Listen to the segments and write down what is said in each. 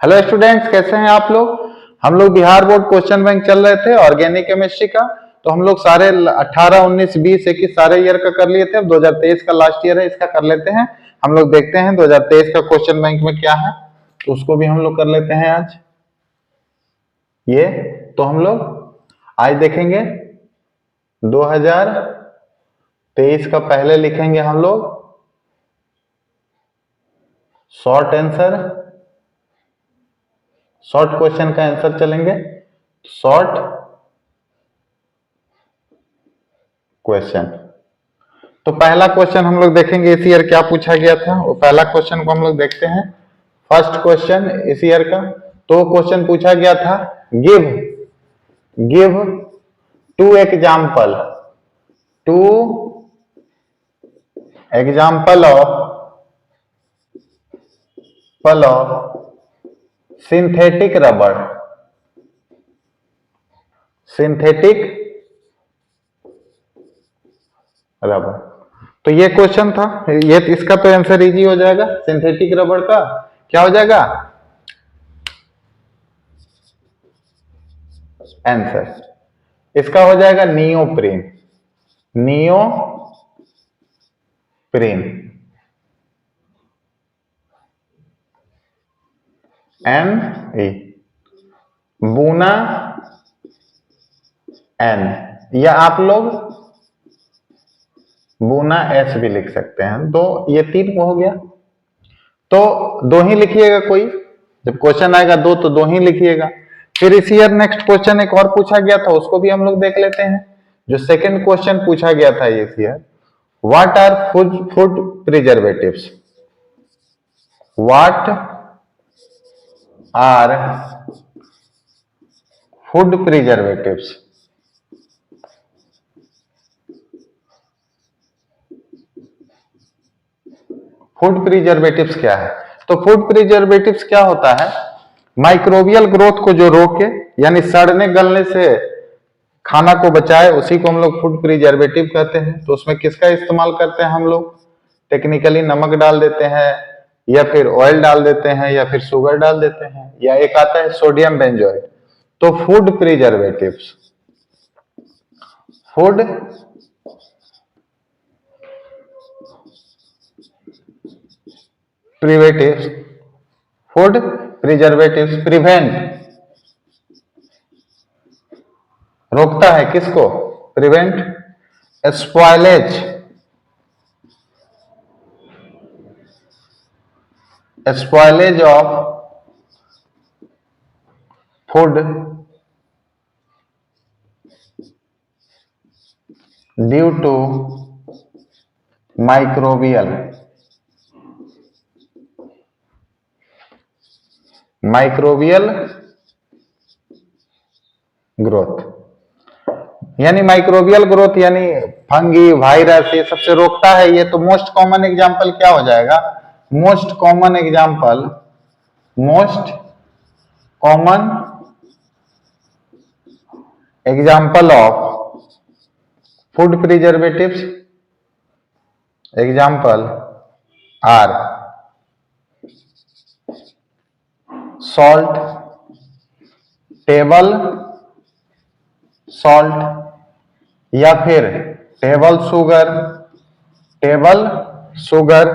Hello students, कैसे हैं आप लोग। हम लोग बिहार बोर्ड क्वेश्चन बैंक चल रहे थे ऑर्गेनिक केमिस्ट्री का। तो हम लोग सारे 18, 19, 20, 21 सारे ईयर का कर लिए थे। अब 2023 का लास्ट ईयर है, इसका कर लेते हैं। हम लोग देखते हैं 2023 का क्वेश्चन बैंक में क्या है, तो उसको भी हम लोग कर लेते हैं आज। ये तो हम लोग आज देखेंगे 2023 का। पहले लिखेंगे हम लोग शॉर्ट आंसर, शॉर्ट क्वेश्चन का आंसर चलेंगे शॉर्ट क्वेश्चन। तो पहला क्वेश्चन हम लोग देखेंगे इस ईयर क्या पूछा गया था। वो पहला क्वेश्चन को हम लोग देखते हैं। फर्स्ट क्वेश्चन इस ईयर का। तो क्वेश्चन पूछा गया था, give give two example of synthetic rubber. तो ये क्वेश्चन था, ये इसका तो आंसर इजी हो जाएगा। सिंथेटिक रबर का क्या हो जाएगा आंसर? इसका हो जाएगा neoprene. N E, Buna N, या आप लोग बूना एस भी लिख सकते हैं। तो ये 3 हो गया। तो 2 ही लिखिएगा, कोई जब क्वेश्चन आएगा तो 2 ही लिखिएगा। फिर इसी ईयर नेक्स्ट क्वेश्चन एक और पूछा गया था, उसको भी हम लोग देख लेते हैं। जो सेकंड क्वेश्चन पूछा गया था इस year, what are food preservatives? What are food preservatives? Food preservatives क्या है? तो फूड प्रिजर्वेटिव्स क्या होता है, माइक्रोबियल ग्रोथ को जो रोके, यानी सड़ने गलने से खाना को बचाए, उसी को हम लोग फूड प्रिजर्वेटिव कहते हैं। तो उसमें किसका इस्तेमाल करते हैं हम लोग? टेक्निकली नमक डाल देते हैं, या फिर ऑयल डाल देते हैं, या फिर शुगर डाल देते हैं, या एक आता है सोडियम बेंजोएट। तो food preservatives, food preservatives, food preservatives prevent, रोकता है किसको? Prevent spoilage, spoilage of food due to microbial growth. यानी माइक्रोबियल ग्रोथ यानी फंगी, वायरस, ये सबसे रोकता है ये। तो मोस्ट कॉमन एग्जांपल क्या हो जाएगा? Most common example of food preservatives example are salt, table salt, या फिर table sugar, table sugar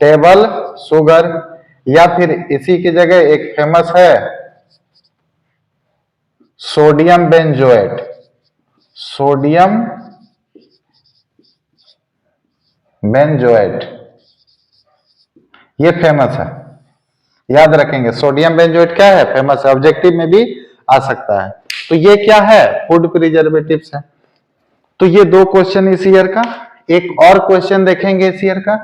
table sugar, या फिर इसी की जगह एक फेमस है सोडियम बेंजोएट। सोडियम बेंजोएट ये फेमस है, याद रखेंगे। सोडियम बेंजोएट क्या है? फेमस है, ऑब्जेक्टिव में भी आ सकता है। तो ये क्या है? फूड प्रिजर्वेटिव्स है। तो ये 2 क्वेश्चन इस ईयर का। एक और क्वेश्चन देखेंगे इस ईयर का,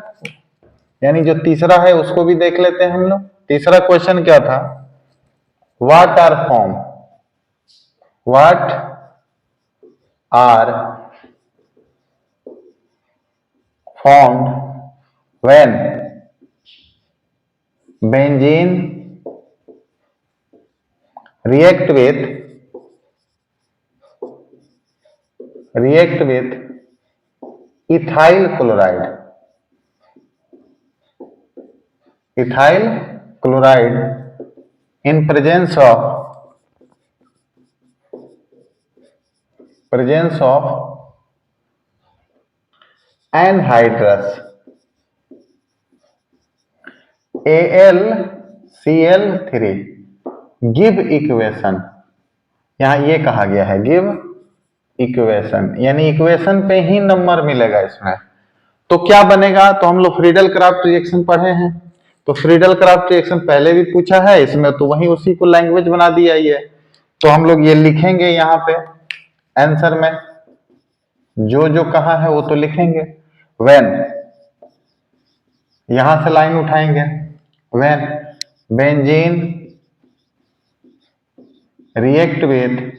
यानी जो तीसरा है उसको भी देख लेते हैं हम लोग। तीसरा क्वेश्चन क्या था? What are formed when benzene react with ethyl chloride in presence of anhydrous AlCl3 give equation. यहां ये कहा गया है गिव इक्वेशन, यानी इक्वेशन पे ही नंबर मिलेगा इसमें। तो क्या बनेगा, तो हम लोग फ्रीडल क्राफ्ट रिएक्शन पढ़े हैं, तो फ्रीडल क्राफ्ट रिएक्शन पहले भी पूछा है इसमें, तो वही उसी को लैंग्वेज बना दिया ये। तो हम लोग ये लिखेंगे यहाँ पे आंसर में, जो जो कहा है वो तो लिखेंगे। व्हेन, यहां से लाइन उठाएंगे, when benzene react with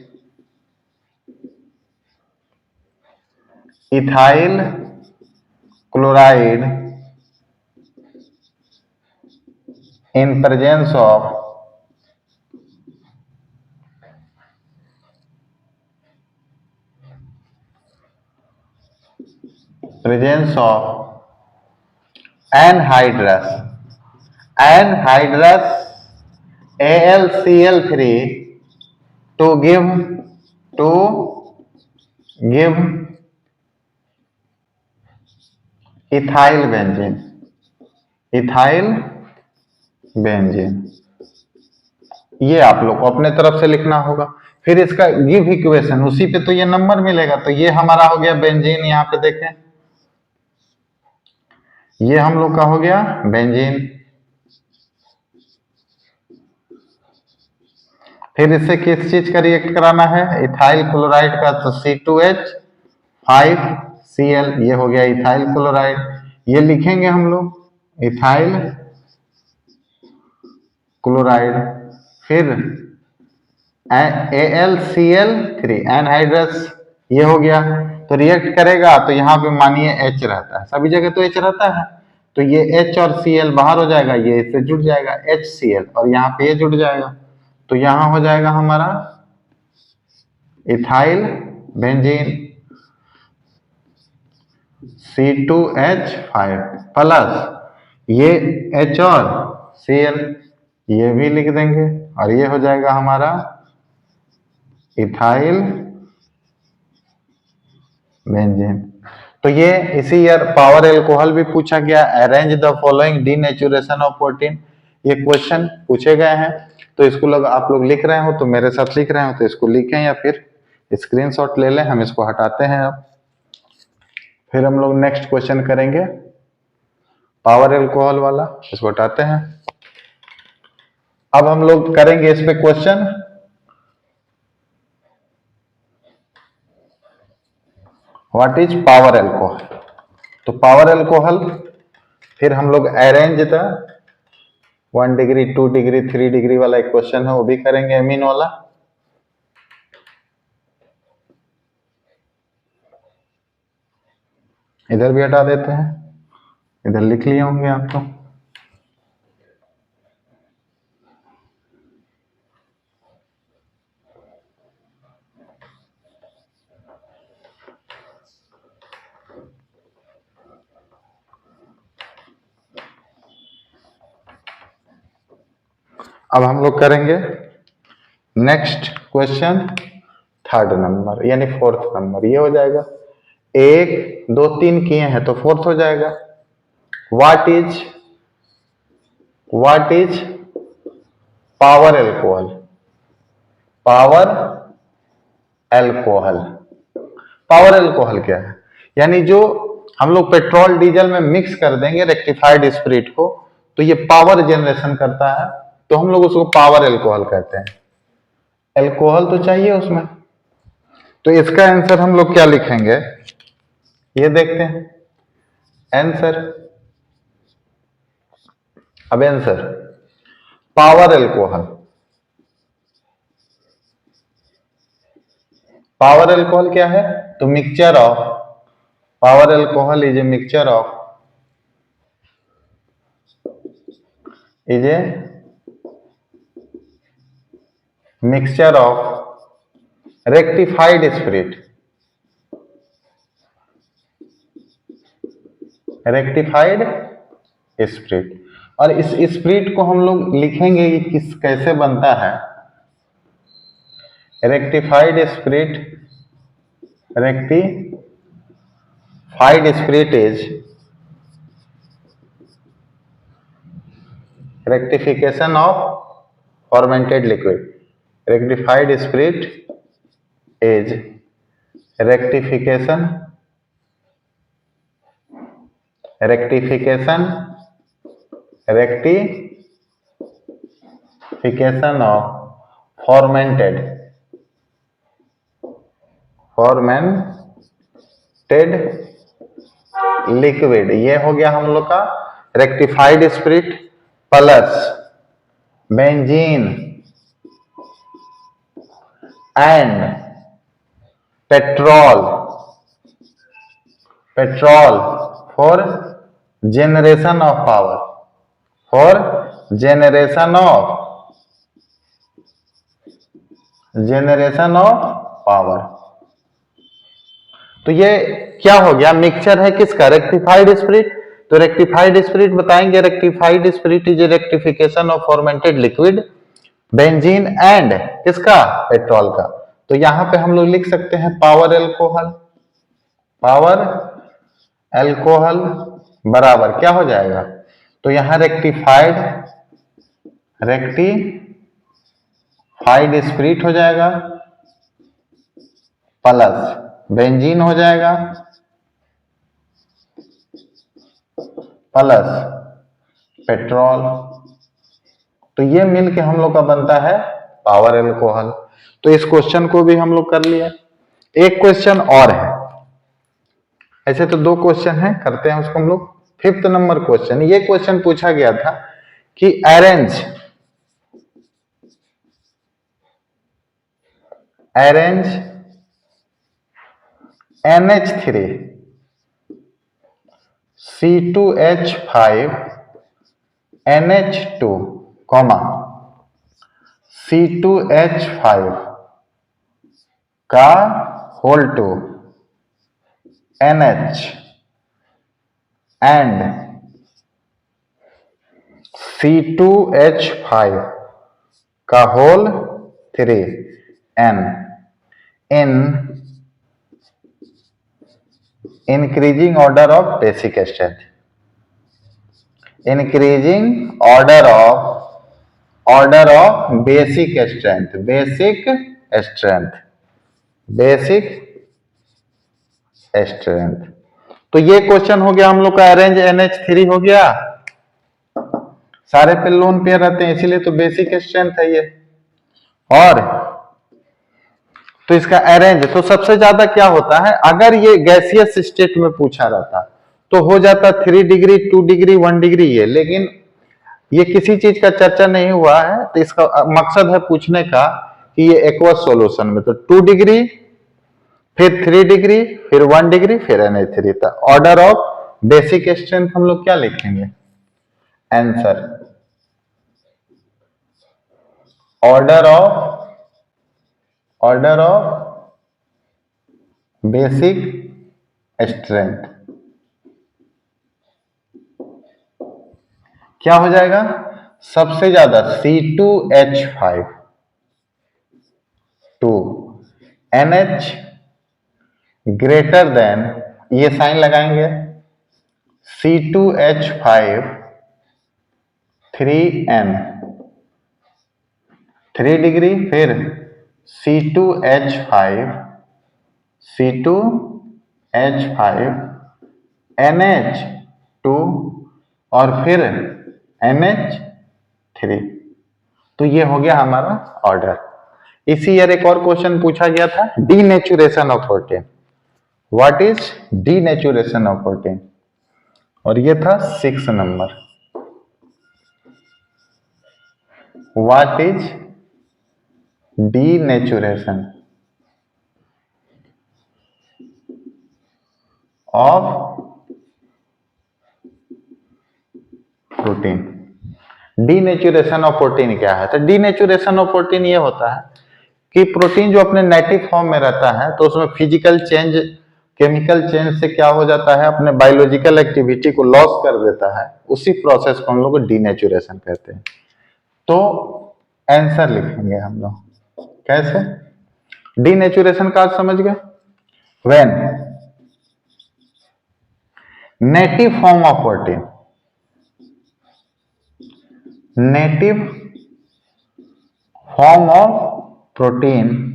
ethyl chloride in presence of anhydrous AlCl3 to give ethyl benzene. ये आप लोग को अपने तरफ से लिखना होगा। फिर इसका गिव इक्वेशन, उसी पे तो ये नंबर मिलेगा। तो ये हमारा हो गया बेंजीन, यहाँ पे देखें ये हम लोग का हो गया बेंजीन। फिर इससे किस चीज का रिएक्ट कराना है, इथाइल क्लोराइड का, तो C2H5Cl, ये हो गया इथाइल क्लोराइड। ये लिखेंगे हम लोग इथाइल क्लोराइड, फिर AlCl3 एनहाइड्रस, ये हो गया। तो रिएक्ट करेगा तो यहाँ पे मानिए H रहता है, सभी जगह तो H रहता है, तो ये H और Cl बाहर हो जाएगा, ये इससे जुड़ जाएगा HCl, और यहाँ पे ये जुड़ जाएगा। तो यहाँ हो जाएगा हमारा इथाइल बेंजीन C2H5 प्लस ये H और Cl, ये भी लिख देंगे, और ये हो जाएगा हमारा इथाइल बेंजीन। तो ये इसी ईयर पावर एल्कोहल भी पूछा गया, arrange the following denaturation of protein, ये क्वेश्चन पूछे गए हैं। तो इसको लोग आप लोग लिख रहे हो तो मेरे साथ लिख रहे हो तो इसको लिखें, या फिर स्क्रीनशॉट ले लें। हम इसको हटाते हैं अब, फिर हम लोग नेक्स्ट क्वेश्चन करेंगे पावर एल्कोहल वाला, इसको हटाते हैं। अब हम लोग करेंगे इस पे question, what is power alcohol. तो पावर एल्कोहल फिर हम लोग arrange the 1 degree 2 degree 3 degree वाला एक क्वेश्चन है, वो भी करेंगे एमीन वाला। इधर भी हटा देते हैं, इधर लिख लिए होंगे आप तो। अब हम लोग करेंगे नेक्स्ट क्वेश्चन, थर्ड नंबर यानी फोर्थ नंबर, ये हो जाएगा। 1 2 3 किए हैं तो फोर्थ हो जाएगा। What is power alcohol. Power alcohol, power alcohol क्या है, यानी जो हम लोग पेट्रोल डीजल में मिक्स कर देंगे रेक्टिफाइड स्पिरिट को, तो ये पावर जनरेशन करता है, तो हम लोग उसको पावर एल्कोहल कहते हैं। एल्कोहल तो चाहिए उसमें, तो इसका आंसर हम लोग क्या लिखेंगे, ये देखते हैं आंसर। अब answer power alcohol, power alcohol क्या है, तो mixture of, power alcohol is a mixture of, is a mixture of rectified spirit, rectified spirit, और इस स्प्लिट को हम लोग लिखेंगे कि किस कैसे बनता है। Rectified split, rectified split is rectification of fermented liquid. Rectified spirit is rectification of fermented liquid. ये हो गया हम लोग का rectified spirit plus benzene and petrol for generation of power, तो ये क्या हो गया, मिक्सचर है किसका, रेक्टिफाइड स्पिरिट। तो रेक्टिफाइड स्पिरिट बताएंगे, rectified spirit is rectification of fermented liquid, benzene and किसका, पेट्रोल का। तो यहां पे हम लोग लिख सकते हैं पावर एल्कोहल बराबर क्या हो जाएगा, तो यहां रेक्टिफाइड स्पिरिट हो जाएगा प्लस बेंजीन हो जाएगा प्लस पेट्रोल। तो ये मिल के हम लोग का बनता है पावर एल्कोहल। तो इस क्वेश्चन को भी हम लोग कर लिया। एक क्वेश्चन और है, ऐसे तो 2 क्वेश्चन हैं, करते हैं उसको हम लोग। 5th नंबर क्वेश्चन, ये क्वेश्चन पूछा गया था कि arrange NH3 C2H5 NH2 C2H5 का होल 2 NH एंड C2H5 का whole 3 N in increasing order of basic strength, basic strength। तो ये क्वेश्चन हो गया हम लोग का, अरेंज NH3 हो गया, सारे पे लोन पेयर रहते हैं इसीलिए तो बेसिक स्ट्रेंथ है ये। और तो इसका अरेंज, तो सबसे ज्यादा क्या होता है, अगर ये गैसियस स्टेट में पूछा रहता तो हो जाता 3 डिग्री 2 डिग्री 1 डिग्री ये, लेकिन ये किसी चीज का चर्चा नहीं हुआ है, तो इसका मकसद है पूछने का कि ये एक्वस सॉल्यूशन में तो 2 डिग्री फिर 3 डिग्री फिर 1 डिग्री फिर NH3 था। ऑर्डर ऑफ बेसिक स्ट्रेंथ हम लोग क्या लिखेंगे, answer order of basic strength क्या हो जाएगा, सबसे ज्यादा C2H5 two NH greater than, ये साइन लगाएंगे, C2H5 3N 3 डिग्री फिर C2H5 NH2 और फिर NH3। तो ये हो गया हमारा ऑर्डर। इसी ईयर एक और क्वेश्चन पूछा गया था, denaturation of protein. What is denaturation of protein, और ये था 6 number. What is denaturation of protein. Denaturation of protein क्या है, तो डीनेचुरेशन ऑफ प्रोटीन ये होता है कि प्रोटीन जो अपने नेटिव फॉर्म में रहता है तो उसमें फिजिकल चेंज, केमिकल चेंज से क्या हो जाता है, अपने बायोलॉजिकल एक्टिविटी को लॉस कर देता है, उसी प्रोसेस को हम लोग डीनेचुरेशन कहते हैं। तो आंसर लिखेंगे हम लोग कैसे, डीनेचुरेशन का समझ गए, when native form of protein, native form of protein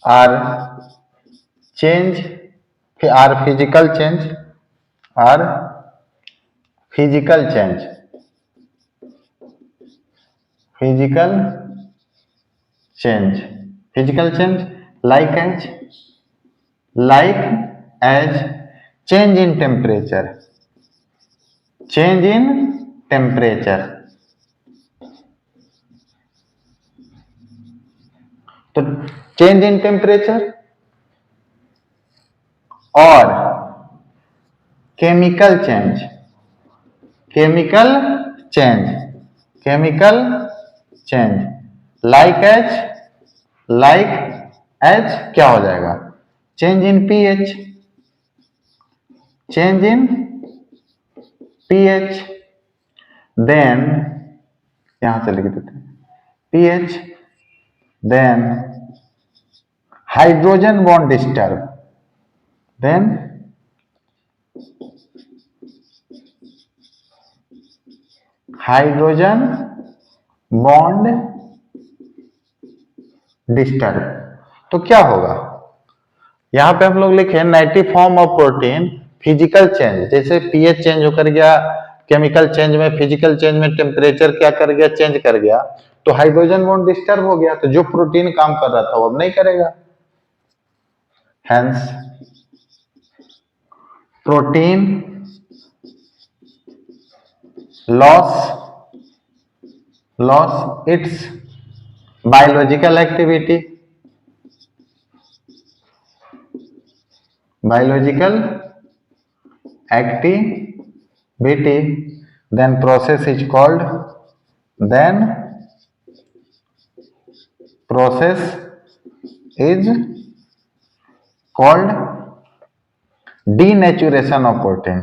are change, are physical change, are physical change, physical change, physical change like as change in temperature, change in temperature। तो change in temperature और chemical change, chemical change, chemical change like as क्या हो जाएगा, change in pH, change in pH, then यहां से लिख देते हैं pH, then hydrogen bond disturb, then hydrogen bond disturb। तो क्या होगा, यहां पे हम लोग लिखे native form of protein physical change, जैसे पीएच चेंज होकर गया, केमिकल चेंज में, फिजिकल चेंज में टेम्परेचर क्या कर गया, चेंज कर गया, तो हाइड्रोजन बॉन्ड डिस्टर्ब हो गया, तो जो प्रोटीन काम कर रहा था वो अब नहीं करेगा, hence protein loss it's biological activity, biological activity, then process is called, then process is called denaturation of protein,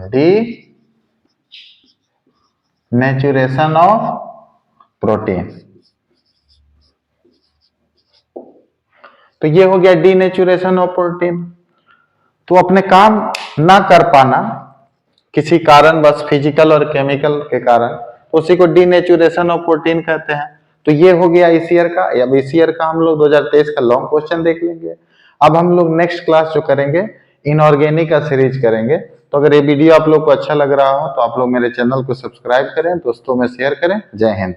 denaturation of protein। तो ये हो गया डीनेचुरेशन ऑफ प्रोटीन। तो अपने काम ना कर पाना किसी कारण, बस फिजिकल और केमिकल के कारण, तो उसी को डीनेचुरेशन ऑफ प्रोटीन कहते हैं। तो ये हो गया इस ईयर का, या इस ईयर का हम लोग 2023 का लॉन्ग क्वेश्चन देख लेंगे। अब हम लोग नेक्स्ट क्लास जो करेंगे इनऑर्गेनिक का सीरीज करेंगे। तो अगर ये वीडियो आप लोग को अच्छा लग रहा हो तो आप लोग मेरे चैनल को सब्सक्राइब करें, दोस्तों में शेयर करें। जय हिंद।